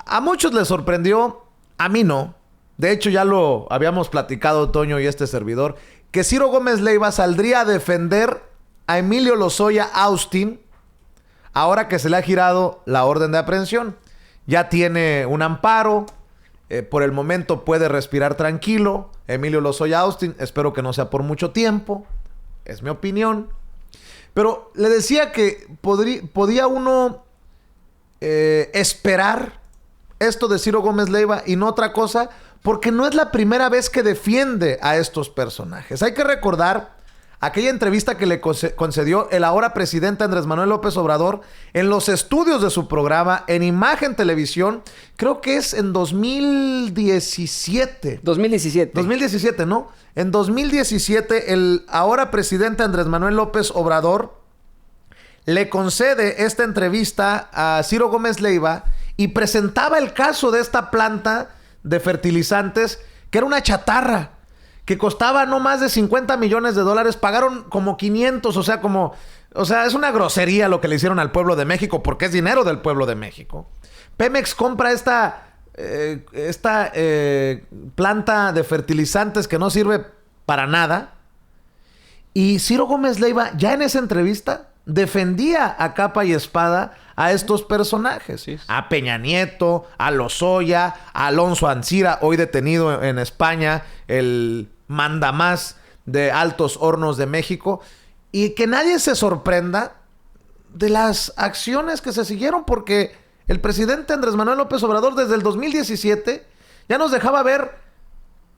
A muchos les sorprendió, a mí no. De hecho, ya lo habíamos platicado Toño y este servidor, que Ciro Gómez Leiva saldría a defender a Emilio Lozoya Austin ahora que se le ha girado la orden de aprehensión. Ya tiene un amparo, por el momento puede respirar tranquilo. Emilio Lozoya Austin, espero que no sea por mucho tiempo, es mi opinión. Pero le decía que podía uno esperar esto de Ciro Gómez Leiva y no otra cosa, porque no es la primera vez que defiende a estos personajes. Hay que recordar aquella entrevista que le concedió el ahora presidente Andrés Manuel López Obrador en los estudios de su programa en Imagen Televisión, creo que es en 2017. 2017, ¿no? En 2017, el ahora presidente Andrés Manuel López Obrador le concede esta entrevista a Ciro Gómez Leiva y presentaba el caso de esta planta de fertilizantes, que era una chatarra, que costaba no más de $50 millones. Pagaron como 500, o sea, es una grosería lo que le hicieron al pueblo de México, porque es dinero del pueblo de México. Pemex compra esta planta de fertilizantes que no sirve para nada. Y Ciro Gómez Leiva, ya en esa entrevista, defendía a capa y espada a estos personajes. Sí. A Peña Nieto, a Lozoya, a Alonso Ancira, hoy detenido en España, el mandamás de Altos Hornos de México. Y que nadie se sorprenda de las acciones que se siguieron, porque el presidente Andrés Manuel López Obrador desde el 2017 ya nos dejaba ver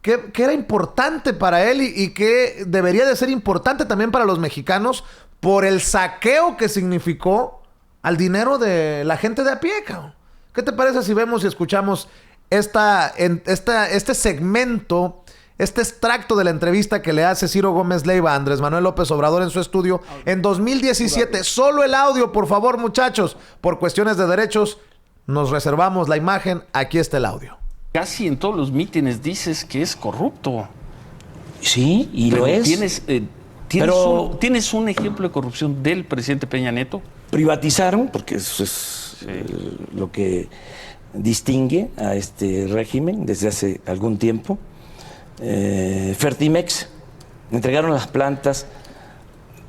que era importante para él y que debería de ser importante también para los mexicanos por el saqueo que significó al dinero de la gente de a pie, cabrón. ¿Qué te parece si vemos y escuchamos este segmento, este extracto de la entrevista que le hace Ciro Gómez Leiva a Andrés Manuel López Obrador en su estudio en 2017? Solo el audio, por favor, muchachos. Por cuestiones de derechos, nos reservamos la imagen. Aquí está el audio. Casi en todos los mítines dices que es corrupto. Sí, y pero lo es. ¿Tienes un ejemplo de corrupción del presidente Peña Nieto? Privatizaron, porque eso es lo que distingue a este régimen desde hace algún tiempo. Fertimex, entregaron las plantas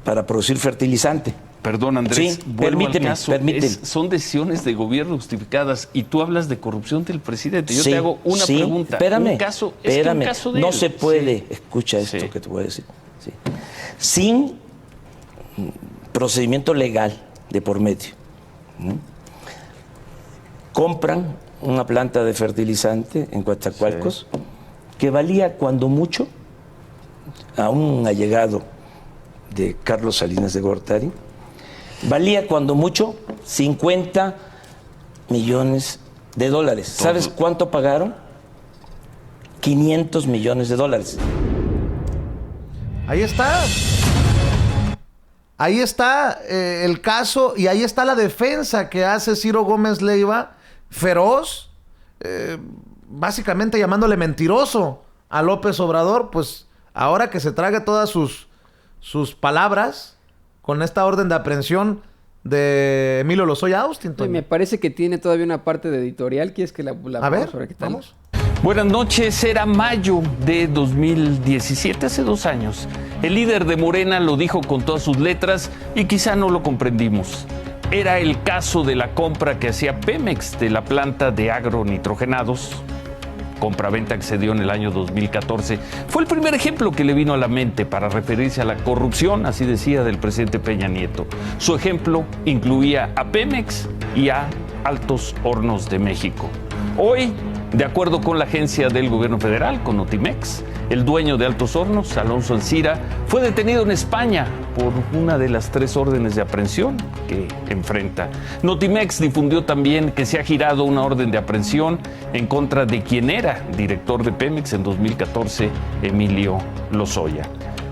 para producir fertilizante. Perdón, Andrés, sí, permíteme. Son decisiones de gobierno justificadas y tú hablas de corrupción del presidente. Yo te hago una pregunta. Espérame, un caso de no él. Se puede, escucha esto que te voy a decir. Sí. Sin procedimiento legal de por medio. Compran una planta de fertilizante en Coatzacoalcos que valía cuando mucho a un allegado de Carlos Salinas de Gortari, valía cuando mucho $50 millones. ¿Sabes cuánto pagaron? $500 millones. Ahí está. Ahí está el caso y ahí está la defensa que hace Ciro Gómez Leiva, feroz, básicamente llamándole mentiroso a López Obrador, pues ahora que se traga todas sus palabras con esta orden de aprehensión de Emilio Lozoya Austin. Me parece que tiene todavía una parte de editorial. ¿Quieres que la a ver, sobre qué tal? Vamos. Buenas noches, era mayo de 2017, hace 2 años. El líder de Morena lo dijo con todas sus letras y quizá no lo comprendimos. Era el caso de la compra que hacía Pemex de la planta de agronitrogenados. Compra-venta que se dio en el año 2014. Fue el primer ejemplo que le vino a la mente para referirse a la corrupción, así decía, del presidente Peña Nieto. Su ejemplo incluía a Pemex y a Altos Hornos de México. Hoy, de acuerdo con la agencia del gobierno federal, con Notimex, el dueño de Altos Hornos, Alonso Ancira, fue detenido en España por una de las 3 órdenes de aprehensión que enfrenta. Notimex difundió también que se ha girado una orden de aprehensión en contra de quien era director de Pemex en 2014, Emilio Lozoya.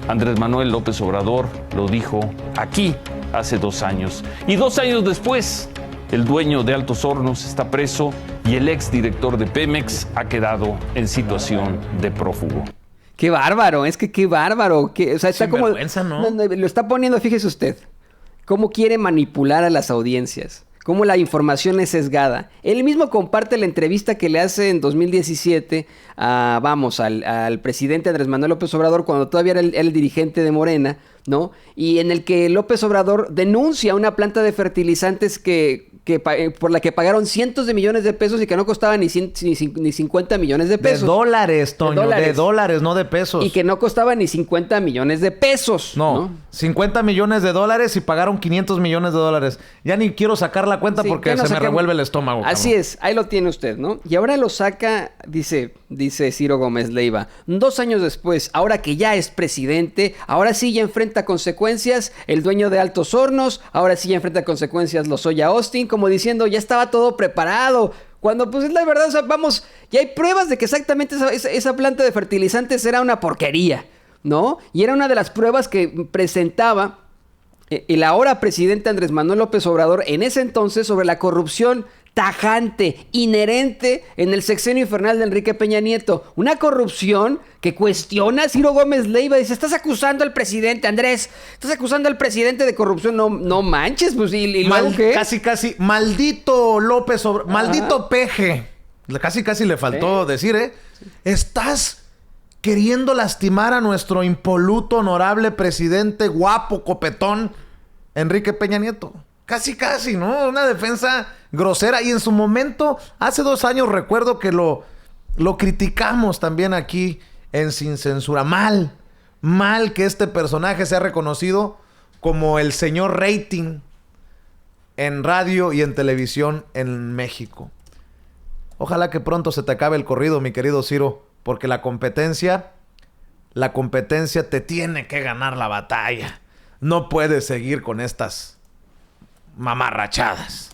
Andrés Manuel López Obrador lo dijo aquí hace 2 años. Y 2 años después, el dueño de Altos Hornos está preso y el exdirector de Pemex ha quedado en situación de prófugo. ¡Qué bárbaro! Es que qué bárbaro. O sea, está como... ¿no? Lo está poniendo, fíjese usted, cómo quiere manipular a las audiencias. cómo la información es sesgada. Él mismo comparte la entrevista que le hace en 2017 al presidente Andrés Manuel López Obrador, cuando todavía era el dirigente de Morena, ¿no? Y en el que López Obrador denuncia una planta de fertilizantes por la que pagaron cientos de millones de pesos y que no costaba ni 50 millones de pesos. De dólares, Toño. De dólares, no de pesos. Y que no costaba ni 50 millones de pesos. No, 50 millones de dólares y pagaron 500 millones de dólares. Ya ni quiero sacar la cuenta porque se me revuelve el estómago. Así cabrón. es, ahí lo tiene usted, ¿no? Y ahora lo saca, dice Ciro Gómez Leiva, 2 años después, ahora que ya es presidente, ahora sí ya enfrenta consecuencias el dueño de Altos Hornos, ahora sí ya enfrenta consecuencias Lozoya Austin, como diciendo, ya estaba todo preparado. Cuando, pues, es la verdad, o sea, vamos, ya hay pruebas de que exactamente esa planta de fertilizantes era una porquería, ¿no? Y era una de las pruebas que presentaba el ahora presidente Andrés Manuel López Obrador en ese entonces sobre la corrupción tajante, inherente en el sexenio infernal de Enrique Peña Nieto. Una corrupción que cuestiona a Ciro Gómez Leiva. Dice, estás acusando al presidente, Andrés. Estás acusando al presidente de corrupción. No manches, pues, ¿y luego qué? Casi. Maldito López Obrador. Maldito peje. Casi le faltó decir, ¿eh? Sí. Estás queriendo lastimar a nuestro impoluto, honorable presidente, guapo, copetón, Enrique Peña Nieto. Casi, ¿no? Una defensa grosera. Y en su momento, hace 2 años, recuerdo que lo criticamos también aquí en Sin Censura. Mal que este personaje sea reconocido como el señor rating en radio y en televisión en México. Ojalá que pronto se te acabe el corrido, mi querido Ciro, porque la competencia te tiene que ganar la batalla. No puedes seguir con estas mamarrachadas.